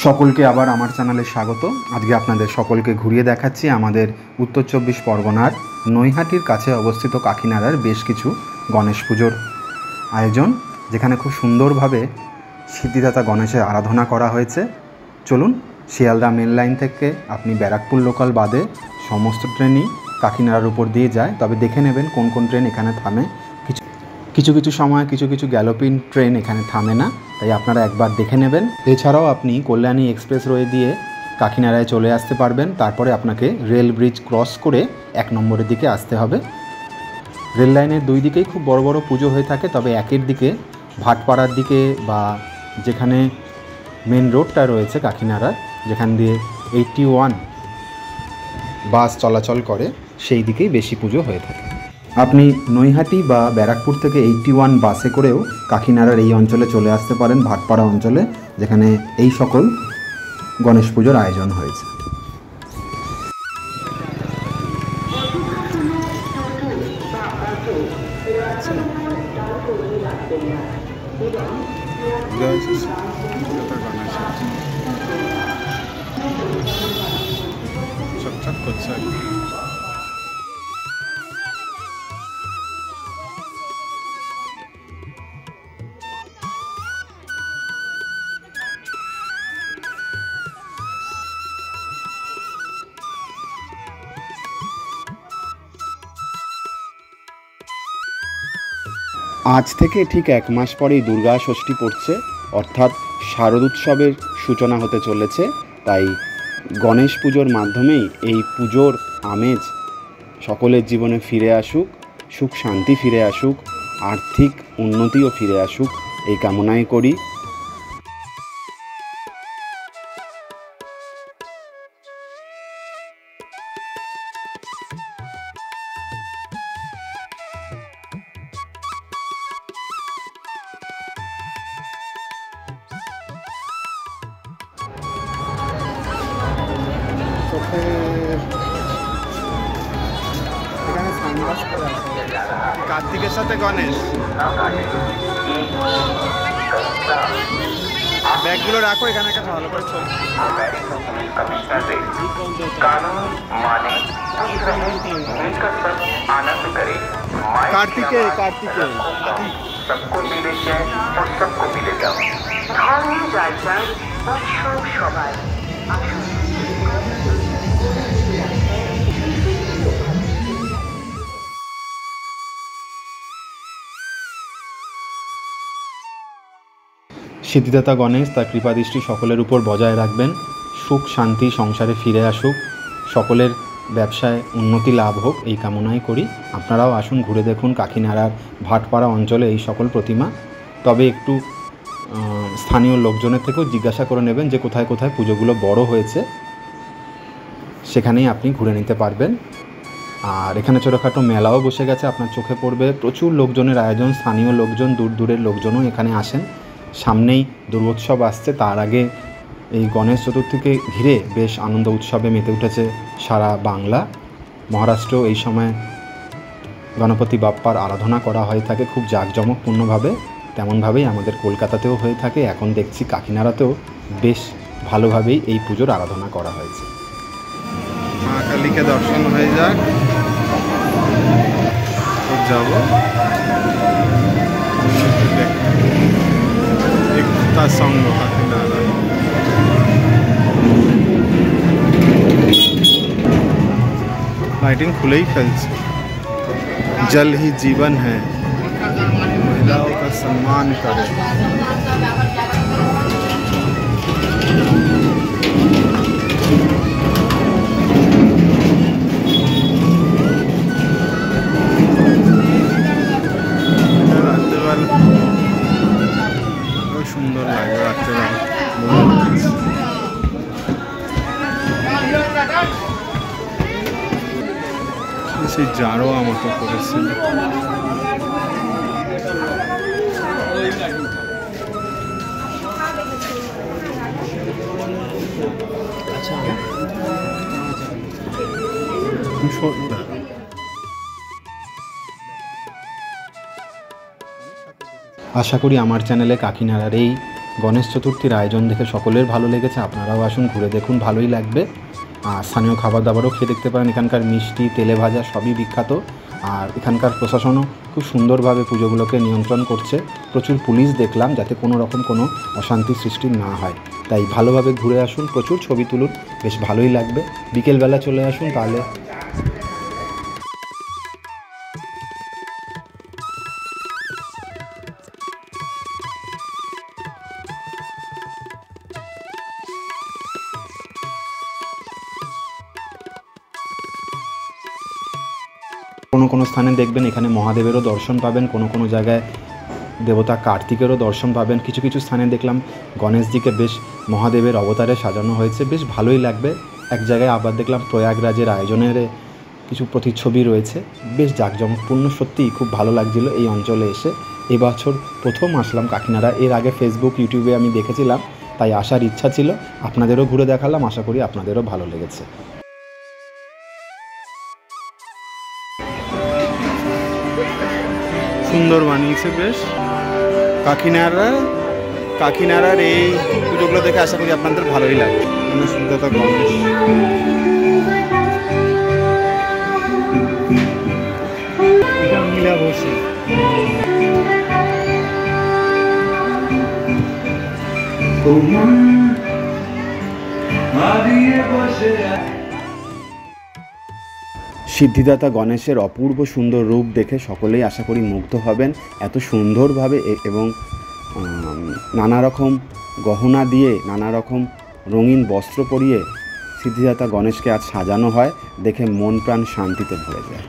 সকলকে আবার আমার চ্যানেলে স্বাগত। আজকে আপনাদের সকলকে ঘুরিয়ে দেখাচ্ছি আমাদের উত্তর 24 পরগনার নৈহাটির কাছে অবস্থিত কাকিনাড়ার বেশ কিছু গণেশ পুজোর আয়োজন, যেখানে খুব সুন্দরভাবে সিদ্ধিদাতা গণেশের আরাধনা করা হয়েছে। চলুন, শিয়ালদা মেন লাইন থেকে আপনি ব্যারাকপুর লোকাল বাদে সমস্ত ট্রেনই কাকিনাড়ার উপর দিয়ে যায়, তবে দেখে নেবেন কোন কোন ট্রেন এখানে থামে। কিছু সময় কিছু গ্যালোপিন ট্রেন এখানে থামে না, তাই আপনারা একবার দেখে নেবেন। এছাড়াও আপনি কল্যাণী এক্সপ্রেসওয়ে দিয়ে কাকিনাড়ায় চলে আসতে পারবেন। তারপরে আপনাকে রেল ব্রিজ ক্রস করে 1 নম্বরের দিকে আসতে হবে। রেল লাইনের দুই দিকেই খুব বড় বড় পুজো হয়ে থাকে, তবে একের দিকে ভাটপাড়ার দিকে বা যেখানে মেন রোডটা রয়েছে কাকিনাড়ার, যেখান দিয়ে 81 বাস চলাচল করে, সেই দিকেই বেশি পুজো হয়ে থাকে। আপনি নৈহাটি বা ব্যারাকপুর থেকে 81 বাসে করেও কাকিনাড়ার এই অঞ্চলে চলে আসতে পারেন, ভাটপাড়া অঞ্চলে, যেখানে এই সকল গণেশ পুজোর আয়োজন হয়েছে। আজ থেকে ঠিক 1 মাস পরেই দুর্গা ষষ্ঠী পড়ছে, অর্থাৎ শারদোৎসবের সূচনা হতে চলেছে। তাই গণেশ পুজোর মাধ্যমেই এই পুজোর আমেজ সকলের জীবনে ফিরে আসুক, সুখ শান্তি ফিরে আসুক, আর্থিক উন্নতিও ফিরে আসুক, এই কামনাই করি। কার্তিকের সাথে গণেশ, ব্যাগগুলো রাখো এখানে, একটা ভালো করে ছবি। কার্তিকে কার্তিকে सबको मिले जाए और सबको मिले जाओ। ধর্মীয় জায়গায় উৎসব সবাই সিদ্ধিদাতা গণেশ তার কৃপাদৃষ্টি সকলের উপর বজায় রাখবেন, সুখ শান্তি সংসারে ফিরে আসুক, সকলের ব্যবসায় উন্নতি লাভ হোক, এই কামনাই করি। আপনারাও আসুন, ঘুরে দেখুন কাকিনাড়ার ভাটপাড়া অঞ্চলে এই সকল প্রতিমা। তবে একটু স্থানীয় লোকজনের থেকেও জিজ্ঞাসা করে নেবেন যে কোথায় কোথায় পুজোগুলো বড় হয়েছে, সেখানেই আপনি ঘুরে নিতে পারবেন। আর এখানে ছোটোখাটো মেলাও বসে গেছে, আপনার চোখে পড়বে। প্রচুর লোকজনের আয়োজন, স্থানীয় লোকজন, দূর দূরের লোকজনও এখানে আসেন। সামনেই দুর্গোৎসব আসছে, তার আগে এই গণেশ চতুর্থীকে ঘিরে বেশ আনন্দ উৎসবে মেতে উঠেছে সারা বাংলা। মহারাষ্ট্রেও এই সময় গণপতি বাপ্পার আরাধনা করা হয়ে থাকে খুব জাঁকজমকপূর্ণভাবে, তেমনভাবেই আমাদের কলকাতাতেও হয়ে থাকে। এখন দেখছি কাকিনাড়াতেও বেশ ভালোভাবেই এই পুজোর আরাধনা করা হয়েছে। মা কালীকে দর্শন হয়ে যাক, যাব একতা সঙ্গ কাকিনাড়া। लाइटिंग खुले ही फैलছে। जल ही जीवन है, महिलाओं का सम्मान करें। সুন্দর লাগে রাত্রেবেলা, সেই জারোয়া মতো করেছিল। আশা করি আমার চ্যানেলে কাকিনাড়ার এই গণেশ চতুর্থীর আয়োজন দেখে সকলের ভালো লেগেছে, আপনারাও আসুন ঘুরে দেখুন, ভালোই লাগবে। আর স্থানীয় খাবার দাবারও খেয়ে দেখতে পারেন, এখানকার মিষ্টি তেলে ভাজা সবই বিখ্যাত। আর এখানকার প্রশাসনও খুব সুন্দরভাবে পুজোগুলোকে নিয়ন্ত্রণ করছে, প্রচুর পুলিশ দেখলাম যাতে কোনো রকম কোনো অশান্তি সৃষ্টি না হয়। তাই ভালোভাবে ঘুরে আসুন, প্রচুর ছবি তুলুন, বেশ ভালোই লাগবে। বিকেলবেলা চলে আসুন তাহলে। কোনো স্থানে দেখবেন এখানে মহাদেবেরও দর্শন পাবেন, কোনো জায়গায় দেবতা কার্তিকেরও দর্শন পাবেন। কিছু কিছু স্থানে দেখলাম গণেশজিকে বেশ মহাদেবের অবতারে সাজানো হয়েছে, বেশ ভালোই লাগবে। এক জায়গায় আবার দেখলাম প্রয়াগরাজের আয়োজনের কিছু প্রতিচ্ছবি রয়েছে, বেশ জাঁকজমকপূর্ণ, সত্যিই খুব ভালো লাগছিল এই অঞ্চলে এসে। এবছর প্রথম আসলাম কাকিনাড়া, এর আগে ফেসবুক ইউটিউবে আমি দেখেছিলাম, তাই আসার ইচ্ছা ছিল, আপনাদেরও ঘুরে দেখালাম, আশা করি আপনাদেরও ভালো লেগেছে। সুন্দর বানিয়েছে বেশ কাকিনাড়ার এই পুজোগুলো দেখে আশা করি আপনাদের ভালোই লাগবে। শুদ্ধতা গণেশ, বসে সিদ্ধিদাতা গণেশের অপূর্ব সুন্দর রূপ দেখে সকলেই আশা করি মুগ্ধ হবেন। এত সুন্দরভাবে এবং নানা রকম গহনা দিয়ে, নানা রকম রঙিন বস্ত্র পরিয়ে সিদ্ধিদাতা গণেশকে আজ সাজানো হয়, দেখে মন প্রাণ শান্তিতে ভরে যায়।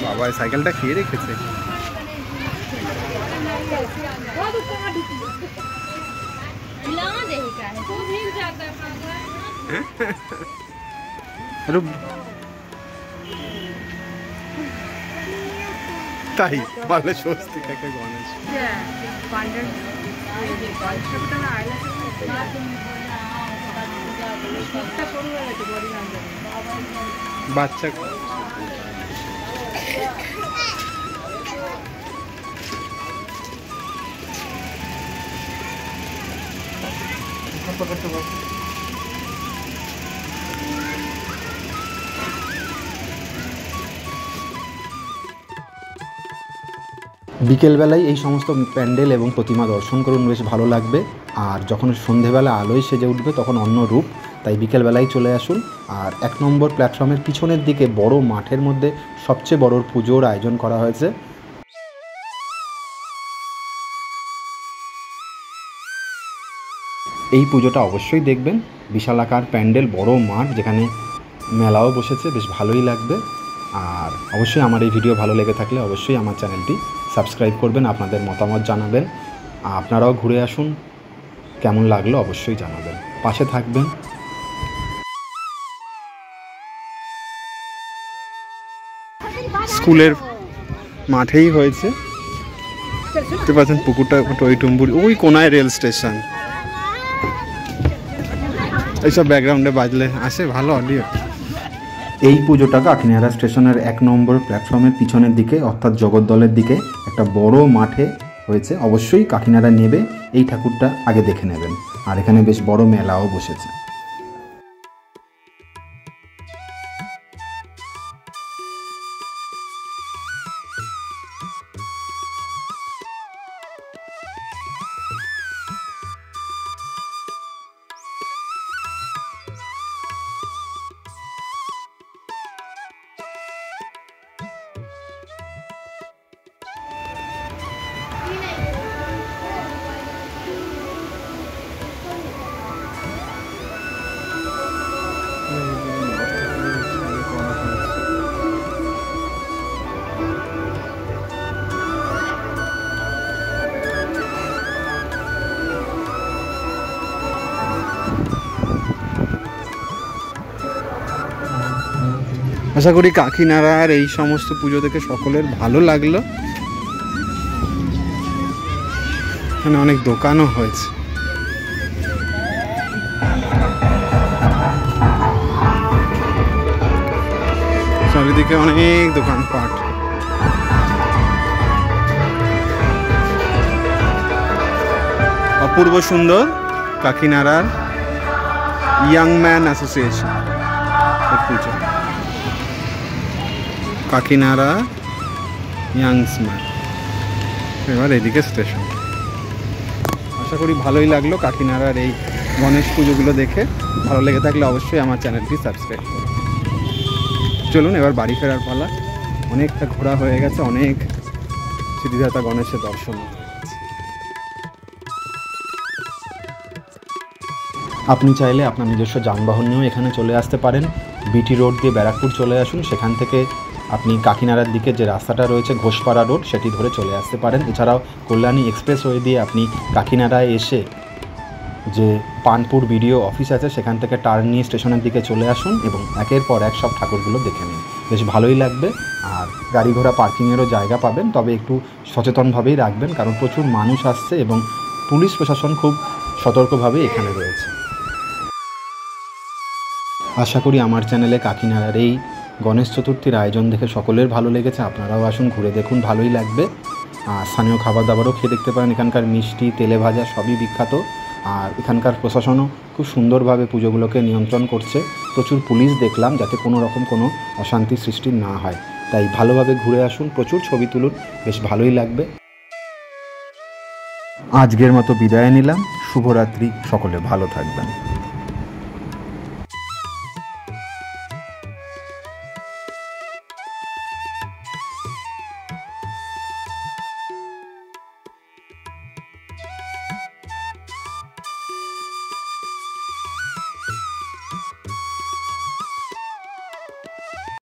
বাবা সাইকেলটা খেয়ে রেখেছে। তাই বলে স্বস্তি কাকে গণেশ বাচ্চা বিকেলবেলায় এই সমস্ত প্যান্ডেল এবং প্রতিমা দর্শন করুন, বেশ ভালো লাগবে। আর যখন সন্ধেবেলা আলোয় সেজে উঠবে তখন অন্য রূপ, তাই বিকেলবেলায় চলে আসুন। আর 1 নম্বর প্ল্যাটফর্মের পিছনের দিকে বড় মাঠের মধ্যে সবচেয়ে বড় পুজোর আয়োজন করা হয়েছে। এই পুজোটা অবশ্যই দেখবেন, বিশালাকার প্যান্ডেল, বড় মাঠ, যেখানে মেলাও বসেছে, বেশ ভালোই লাগবে। আর অবশ্যই আমার এই ভিডিও ভালো লেগে থাকলে অবশ্যই আমার চ্যানেলটি সাবস্ক্রাইব করবেন, আপনাদের মতামত জানাবেন। আপনারাও ঘুরে আসুন, কেমন লাগলো অবশ্যই জানাবেন, পাশে থাকবেন। স্কুলের মাঠেই হয়েছে, দেখতে পাচ্ছেন পুকুরটা টইটুম্বুর, ওই কোনায় রেল স্টেশন। এইসব ব্যাকগ্রাউন্ডে বাজলে আসে ভালো অডিও। এই পুজোটা কাকিনাড়া স্টেশনের 1 নম্বর প্ল্যাটফর্মের পিছনের দিকে, অর্থাৎ জগদ্দলের দিকে একটা বড় মাঠে হয়েছে। অবশ্যই কাকিনাড়া নেবে এই ঠাকুরটা আগে দেখে নেবেন। আর এখানে বেশ বড় মেলাও বসেছে। আশা করি কাকিনাড়ার এই সমস্ত পুজো দেখে সকলের ভালো লাগলো। এখানে অনেক দোকানও হয়েছে। চারিদিকে অনেক দোকানপাট। অপূর্ব সুন্দর কাকিনাড়ার ইয়াং ম্যান অ্যাসোসিয়েশন পুজো। কাকিনাড়া ইয়াংসম্যান। এবার এদিকে স্টেশন। আশা করি ভালোই লাগলো কাকিনাড়ার এই গণেশ পুজোগুলো দেখে। ভালো লেগে থাকলে অবশ্যই আমার চ্যানেলটি সাবস্ক্রাইব করুন। চলুন এবার বাড়ি ফেরার পালা। অনেকটা ঘোরা হয়ে গেছে, অনেক সিদ্ধিদাতা গণেশের দর্শন। আপনি চাইলে আপনার নিজস্ব যানবাহন নিয়েও এখানে চলে আসতে পারেন। বিটি রোড দিয়ে ব্যারাকপুর চলে আসুন, সেখান থেকে আপনি কাকিনাড়ার দিকে যে রাস্তাটা রয়েছে ঘোষপাড়া রোড সেটি ধরে চলে আসতে পারেন। এছাড়াও কল্যাণী এক্সপ্রেসওয়ে দিয়ে আপনি কাকিনাড়ায় এসে যে পানপুর বিডিও অফিস আছে সেখান থেকে টার্ন নিয়ে স্টেশনের দিকে চলে আসুন এবং একের পর এক সব ঠাকুরগুলো দেখে নিন। বেশ ভালোই লাগবে। আর গাড়ি ঘোড়া পার্কিংয়েরও জায়গা পাবেন, তবে একটু সচেতনভাবেই রাখবেন, কারণ প্রচুর মানুষ আসছে এবং পুলিশ প্রশাসন খুব সতর্কভাবে এখানে রয়েছে। আশা করি আমার চ্যানেলে কাকিনাড়ার এই গণেশ চতুর্থীর আয়োজন দেখে সকলের ভালো লেগেছে। আপনারাও আসুন, ঘুরে দেখুন, ভালোই লাগবে। আর স্থানীয় খাবার দাবারও খেয়ে দেখতে পারেন। এখানকার মিষ্টি, তেলে ভাজা সবই বিখ্যাত। আর এখানকার প্রশাসনও খুব সুন্দরভাবে পুজোগুলোকে নিয়ন্ত্রণ করছে। প্রচুর পুলিশ দেখলাম, যাতে কোনো রকম কোনো অশান্তি সৃষ্টি না হয়। তাই ভালোভাবে ঘুরে আসুন, প্রচুর ছবি তুলুন, বেশ ভালোই লাগবে। আজকের মতো বিদায় নিলাম। শুভরাত্রি, সকলে ভালো থাকবেন।